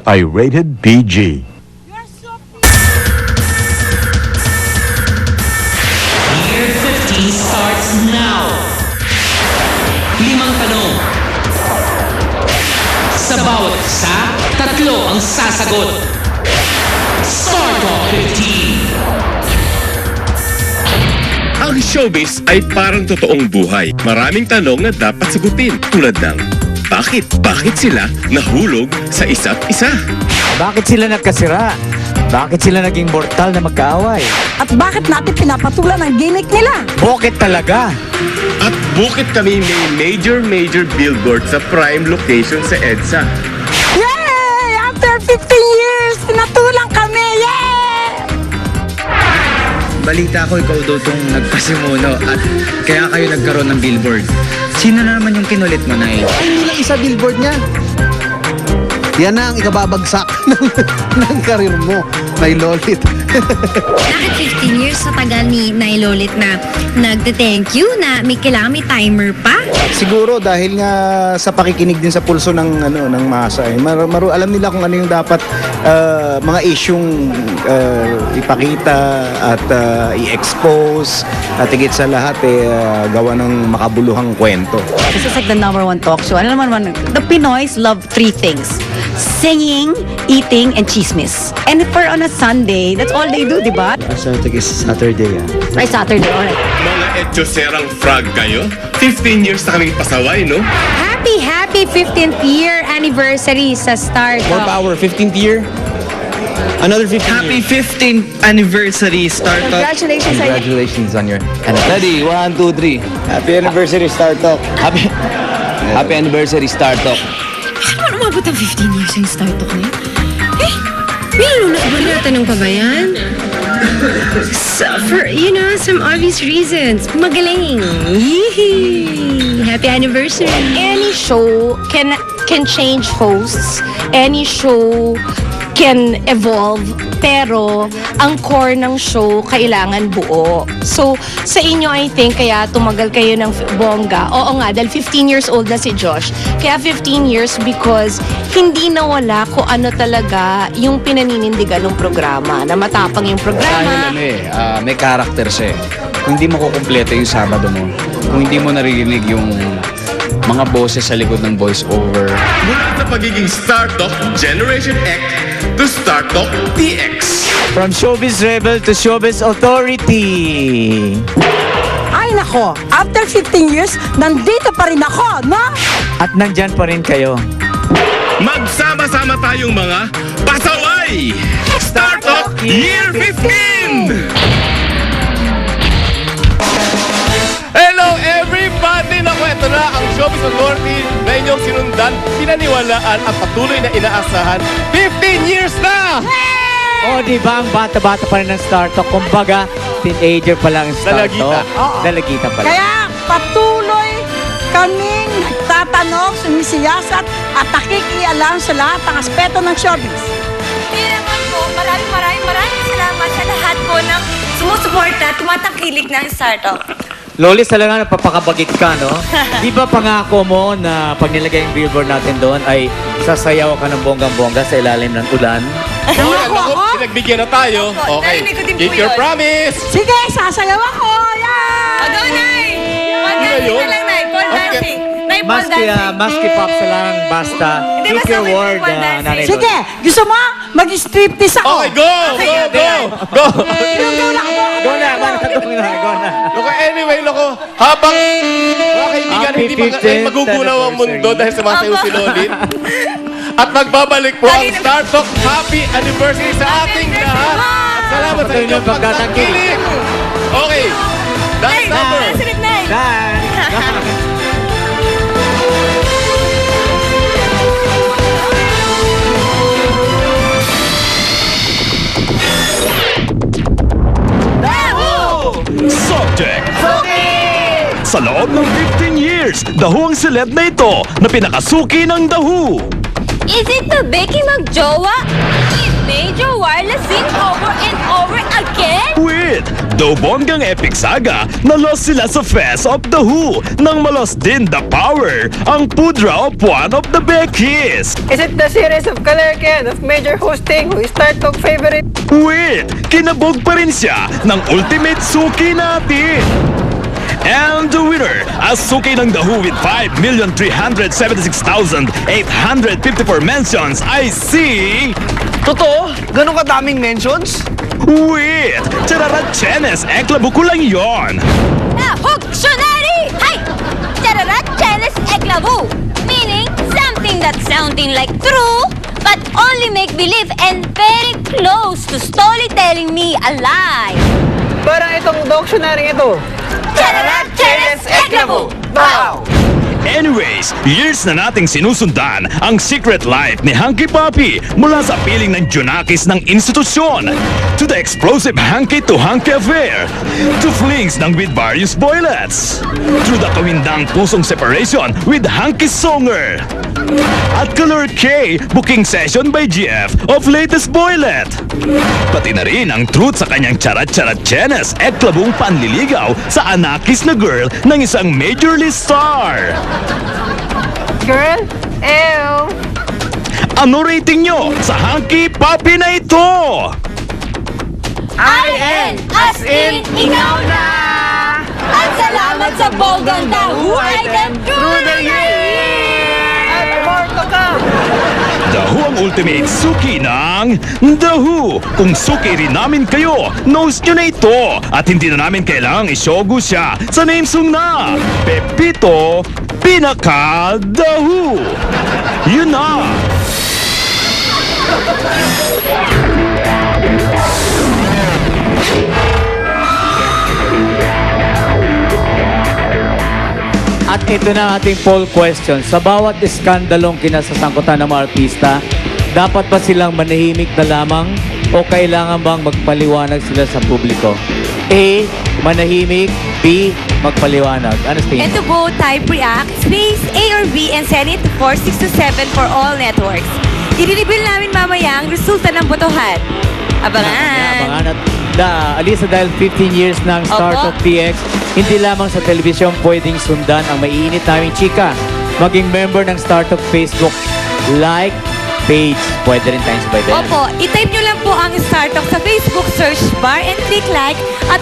ay rated PG. Year 50 starts now. 5 tanong. Sa bawat isa, 3 ang sasagot. Star Talk 15. Ang showbiz ay parang totoong buhay. Maraming tanong na dapat sagutin tulad ng bakit? Bakit sila nahulog sa isa't isa? Bakit sila nagkasira? Bakit sila naging mortal na magkaaway? At bakit natin pinapatulan ang gimmick nila? Bukit talaga! At bukit kami may major billboard sa prime location sa EDSA. Yay! After 15 years, pinatulang kami! Yay! Balita ko ikaw daw itong nagpasimuno at kaya kayo nagkaroon ng billboard. Sino na naman yung kinulit mo, Nay? Ay, hindi lang isa billboard niya. Yan na ang ikababagsak ng karir mo, may lolit. Bakit 15 years sa tagal ni Nay Lolit na nagte-thank you na may kailangan may timer pa? Siguro dahil nga sa pakikinig din sa pulso ng ng masa. Alam nila kung ano yung dapat mga isyung ipakita at i-expose at higit sa lahat gawa ng makabuluhang kwento. This is like the #1 talk show. Ano naman, the Pinoys love 3 things. Singing, eating, and chismis. And for on a Sunday, that's all they do, di ba? Saturday is Saturday. Ay, Saturday, alright. Mga etyoserang frog kayo? 15 years na kaming pasaway, no? Happy 15th year anniversary sa Star Talk. Power, 15th year. Another 15th Happy 15th anniversary, Star Talk. Congratulations sa inyo. Congratulations on your... Ready, 1, 2, 3. Happy anniversary, Star Talk. Happy anniversary, Star Talk. Ano umabot ang 15 years yung Star Talk na yun? Eh, may natanong pa ba yan? So, for, some obvious reasons. Magaling. Yee! Happy anniversary. Any show can change hosts. Any show can evolve. Pero ang core ng show kailangan buo. So, sa inyo, I think, kaya tumagal kayo ng bongga. Oo nga, dahil 15 years old na si Josh. Kaya 15 years because hindi nawala kung ano talaga yung pinaninindigan ng programa. Na matapang yung programa. May character siya eh. Kung hindi mo kukumpleto yung Sabado mo, kung hindi mo naririnig yung mga boses sa likod ng voice over. Mula sa pagiging Star Talk Generation X to Star Talk TX. From Showbiz Rebel to Showbiz Authority! Ay nako, after 15 years, nandito pa rin ako, no? At nandyan pa rin kayo. Magsama-sama tayong mga pasaway! Star Talk Year 15! Hello everybody! Naku, ito na ang Showbiz Authority na inyong sinundan, pinaniwalaan at patuloy na inaasahan. 15 years na! O, di ba ang bata-bata pa rin ng Star Talk? Kumbaga, teenager pa lang ang Star Dalagita. Talk. Dalagita pa lang. Kaya patuloy kaming nagtatanong, sumisiyasat at nakikialam sa lahat ng aspeto ng showbiz. Kaya naman po, maraming salamat sa lahat po ng sumusuporta at tumatangkilik ng Star Talk. Lolis, talaga napapakabagit ka, no? Di ba pangako mo na pag nilagay yung billboard natin doon ay sasayaw ka ng bonggang-bongga sa ilalim ng ulan? Nangako ako? Pinagbigyan na tayo. Opo, Okay, narinig ko din po keep your yun. promise! Sige, sasayaw ako! Yan! Go, Nay! Pole Ano dancing yun? na lang, Nay. Pole Okay. dancing. Nay, pole dancing. Maski pop sa lang, basta. Hindi, Keep basta your may word, pole dancing. Nanay Lolis. Sige, gusto mo? Mag-striptease ako. Okay, go! Go! Go na ako. Go na, go na. Loko, anyway, loko, habang mga kaibigan, Happy hindi 15th magugulaw ang mundo anniversary. dahil sumasayaw si Lolit. At magbabalik po ang Star Talk Happy Anniversary sa ating lahat. At salamat sa inyong pagtatangkilik. Okay, dance number. Sunod, Nay. Dan. Subject! Sa loob ng 15 years, dahu ang celeb na ito na pinakasuki ng dahu. Is it the Becky Magjowa? Is Major Wirelessing over and over again? With the bonggang epic saga, nalos sila sa Fest of the Who nang malos din the power ang pudra of one of the Beckys. Is it the series of Color Ken of Major hosting who is StarTalk favorite? With kinabog pa rin siya ng ultimate suki natin. And the winner, as suki ng The Who with 5,376,854 mentions, I see... Totoo? Ganun kadaming mentions? With Chararat Chenes, eklabo ko lang yon. Dictionary! Hi! Chararat Chenes Eklavu! Meaning something that's sounding like true, but only make believe and very close to storytelling me a lie. Parang itong dictionary ito. Chararat Chenes Eklavu! Wow! Anyways, years na nating sinusundan ang secret life ni Hanky Papi mula sa piling ng Junakis ng institusyon to the explosive Hanky to Hanky affair to flings ng with various boylets through the kawindang pusong separation with Hanky Songer at Color K booking session by GF of latest boylet pati na rin ang truth sa kanyang charat-charat chenes at klabong panliligaw sa anakis na girl ng isang major list star. Girl? Ew! Ano rating nyo sa Hanky Papi na ito? IN as in ikaw na! At salamat sa bonggang Dahu item through the years! At more to come! The Who ang ultimate suki ng The Who. Kung suki rin namin kayo, knows nyo na ito. At hindi na namin kailangang isyogo siya sa name song na Pepito Pinaka The Who. Yun na. At ito na ang ating poll question. Sa bawat iskandalong kinasasangkutan ng mga artista, dapat ba silang manahimik na lamang o kailangan bang magpaliwanag sila sa publiko? A. Manahimik. B. Magpaliwanag. Ano sa tingin And mo? to vote, type react, space A or B and send it to 4627 for all networks. I-reveal namin mamaya ang resulta ng botohan. Abangan! Abangan at Alisa, dahil 15 years ng Start Opo. of TX, hindi lamang sa telebisyon pwedeng sundan ang maiinit naming chika. Maging member ng Start of Facebook like page. Pwede rin tayong sabay din. Opo, i-type nyo lang po ang StarTalk sa Facebook search bar and click like at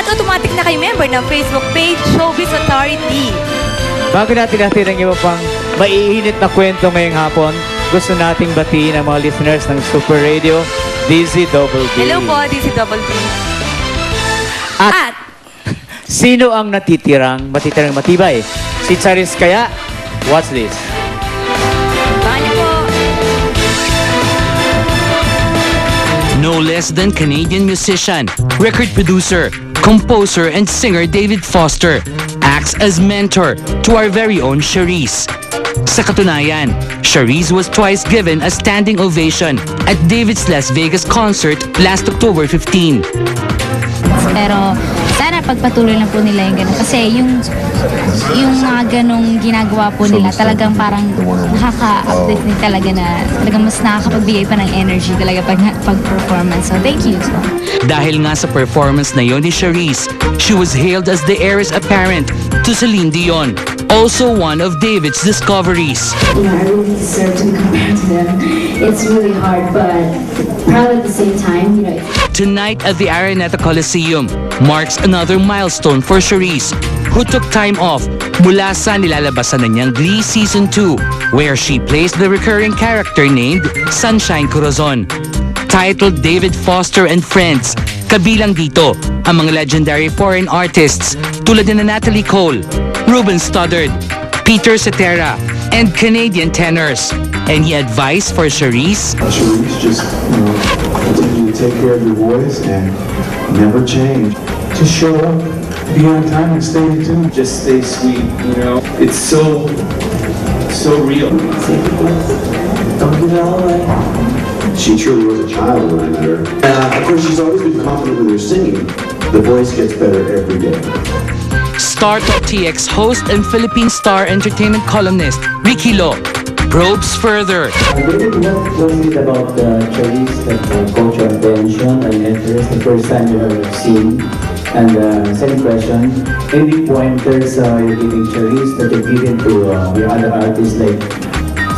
automatic na kayo member ng Facebook page Showbiz Authority. Bago natin natin ang iba pang maiinit na kwento ngayong hapon, gusto nating batiin ang mga listeners ng Super Radio, DZBB. Hello po, DZBB. At sino ang matitirang matibay? Si Charis kaya? What's this? Abangan niyo po. No less than Canadian musician, record producer, composer, and singer David Foster acts as mentor to our very own Charisse. Sa katunayan, Charisse was twice given a standing ovation at David's Las Vegas concert last October 15. Pero sana pagpatuloy lang po nila yung gano'n. Kasi yung mga ganong ginagawa po nila, talagang parang nakaka-uplift din talaga na talagang mas nakakapagbigay pa ng energy talaga pag-performance. So thank you. Dahil nga sa performance na yon ni Charisse, she was hailed as the heiress apparent to Celine Dion, also one of David's discoveries. I really deserve to be compared to them. It's really hard, but proud at the same time, you know. Tonight at the Araneta Coliseum marks another milestone for Charisse, who took time off mula sa nilalabasan na niyang Glee Season 2, where she plays the recurring character named Sunshine Corazon. Titled David Foster and Friends, kabilang dito ang mga legendary foreign artists tulad na Natalie Cole, Ruben Studdard, Peter Cetera, and Canadian tenors. Any advice for Charisse? Charisse, just continue to take care of your voice and never change. Just show up, be on time, and stay in tune. Just stay sweet, It's so real. Don't get all right. She truly was a child when I met her. Of course, she's always been confident with her singing. The voice gets better every day. Start of TX host and Philippine Star Entertainment columnist Ricky Lo probes further. David, what was it about Charisse that caught your attention and interest the first time you have seen? And second question, any pointers you're giving Charisse that you're giving to your other artists like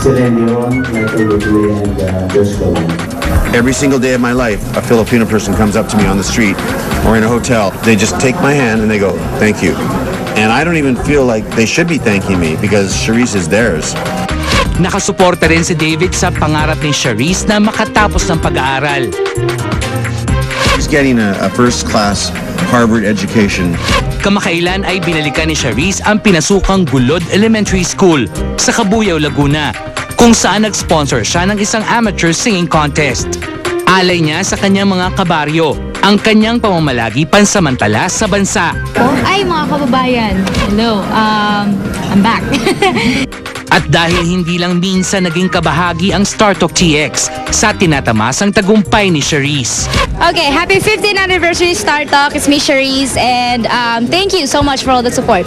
Celine Dion, Michael Bublé, and Josh Groban? Every single day of my life, a Filipino person comes up to me on the street or in a hotel. They just take my hand and they go, "Thank you." And I don't even feel like they should be thanking me because Charisse is theirs. Nakasuporta rin si David sa pangarap ni Charisse na makatapos ng pag-aaral. She's getting a first-class Harvard education. Kamakailan ay binalikan ni Charisse ang pinasukang Gulod Elementary School sa Cabuyao, Laguna, kung saan nag-sponsor siya ng isang amateur singing contest. Alay niya sa kanyang mga kabaryo ang kanyang pamamalagi pansamantala sa bansa. Ay, mga kababayan. Hello, I'm back. At dahil hindi lang minsan naging kabahagi ang StarTalk TX sa tinatamasang tagumpay ni Charisse. Okay, happy 15th anniversary Star Talk. It's me, Charisse, and thank you so much for all the support.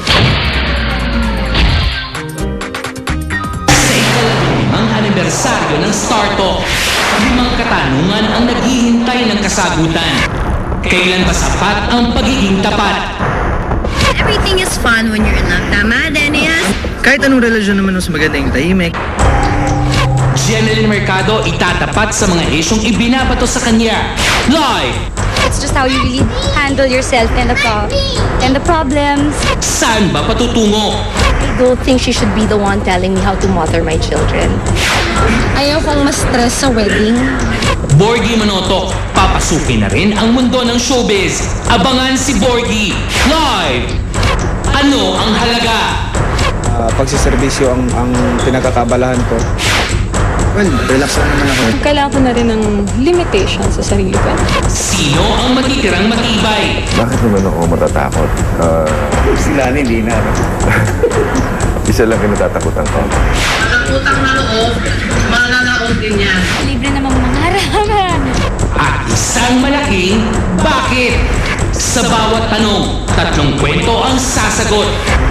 Sa ika-5 anibersaryo ng StarTalk, 5 katanungan ang naghihintay ng kasagutan. Kailan ba sapat ang pagiging tapat? Everything is fun when you're in love. Tama, Dennis? Kahit anong relasyon naman mas magandang tahimik. Jeneline Mercado itatapat sa mga isyong ibinabato sa kanya. Live! It's just how you really handle yourself and the problems. Saan ba patutungo? I don't think she should be the one telling me how to mother my children. Ayaw kong ma-stress sa wedding. Borgie Manotok, papasukin na rin ang mundo ng showbiz. Abangan si Borgie. Live! Ano ang halaga? Pagsiservisyo ang pinagkakabalahan ko. Well, relax lang naman ako. Kailangan ko na rin ng limitation sa sarili ko. Sino ang matitirang matibay? Bakit naman ako matatakot? Sila hindi na. Isa lang kinatatakutan ko. Utang na loob, malalaog din yan. Libre namang mangarap. At isang malaking bakit? Sa bawat tanong, 3 kwento ang sasagot.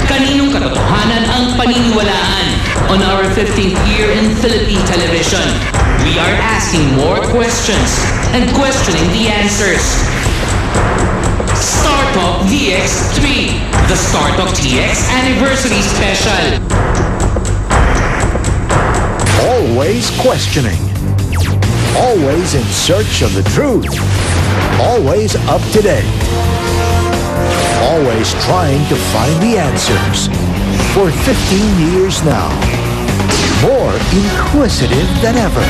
Kaninong katotohanan ang paniniwalaan? On our 15th year in Philippine television, we are asking more questions and questioning the answers. StarTalk VX3, the StarTalk TX Anniversary Special. Always questioning. Always in search of the truth. Always up to date. Always trying to find the answers. For 15 years now. More inquisitive than ever.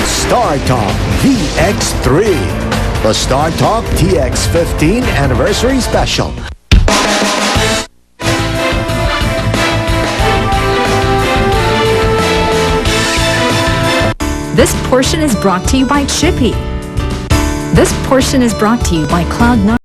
StarTalk VX3. The StarTalk TX 15 Anniversary Special. This portion is brought to you by Chippy. This portion is brought to you by Cloud9.